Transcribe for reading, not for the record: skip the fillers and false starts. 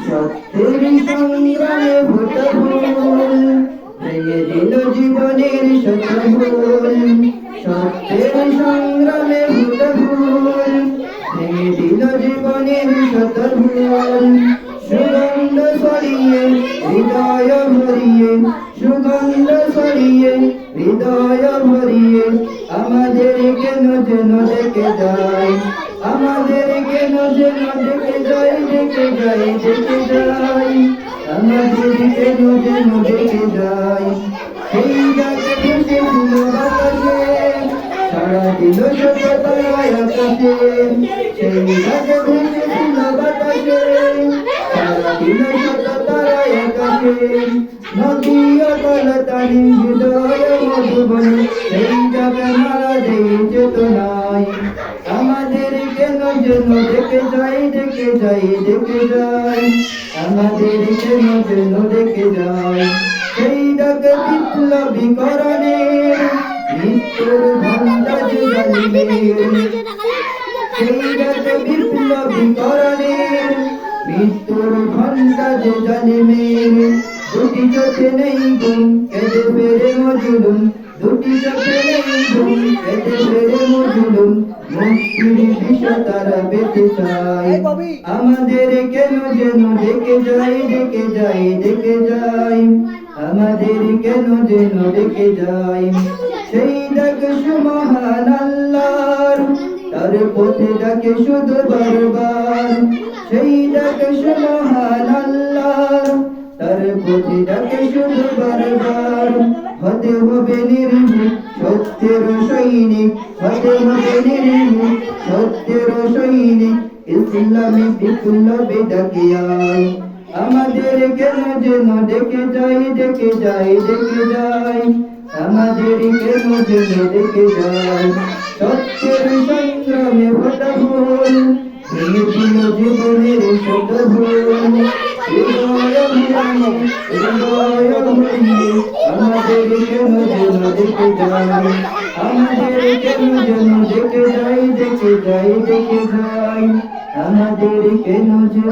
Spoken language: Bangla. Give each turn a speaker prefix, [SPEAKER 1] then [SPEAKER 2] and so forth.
[SPEAKER 1] সত্যের সংগ্রামে ফোটা ফুল ভেঙে দিল জীবনের শত ভুল। সত্যের সংগ্রামে ফোটা ফুল ভেঙে দিল জীবনের শত ভুল। সুগন্ধ ছড়িয়ে হৃদয় ভরিয়ে, সুগন্ধ ছড়িয়ে হৃদয় ভরিয়ে আমাদের কেন যেন ডেকে যায়, আমাদের কেন যেন ডেকে যায়, ডেকে যায়, ডেকে যায়, আমাদের কেন যেন ডেকে যায়। সেই ডাকে ভেসেছিল বাতাসে, সারা দিল শত তারায় আকাশে। সেই ডাকে ভেসেছিল বাতাসে, সারা দিল শত তারায় আকাশে। নদী অকল তারি হৃদয় মধুবন, সেই ডাকে মারা দেই চেতনায়। আমাদের কেন যেন ডেকে যায়, ডেকে যায়, ডেকে যায়, আমাদের কেন যেন ডেকে যায়। সেই ডাকে বিপ্লবী করণের, মৃত্যুর ভান্ডাজ জালিমের। সেই ডাকে বিপ্লবী করণের, মৃত্যুর ভান্ডাজ জালিমের। দুটি চোখে নেই ঘুম, কেঁদে ফেরে মজলুম, দুটি চোখে নেই ঘুম, কেঁদে ফেরে মজলুম। মুক্তির দিশ তারা পেতে চায়, আমাদের কেন যেন ডেকে যায়, ডেকে যায়, ডেকে যায়, আমাদের কেন যেন ডেকে যায়। সেই ডাক সুবহান আল্লাহর, তার পথে ডাকে শুধু বারবার। সেই ডাক সুবহান আল্লাহর, তার পথে ডাকে শুধু বারবার। হতে হবে নির্ভীক সত্যের সৈনিক, হতে হবে নির্ভীক সত্যের সৈনিক। ইসলামী বিপ্লবে ডাকে আয়, আমাদের কেন যেন ডেকে যায়, ডেকে যায়, ডেকে যায়, আমাদের কেন যেন ডেকে যায়। সত্যের সংগ্রামে ফোটা ফুল ভেঙে দিল জীবনের শত ভুল। হৃদয় ভরিয়ে, হৃদয় ভরিয়ে আমাদের কেন যেন ডেকে যায়, আমাদের কেন যেন ডেকে যায়, ডেকে যায়, ডেকে যায়, আমাদের কেন যেন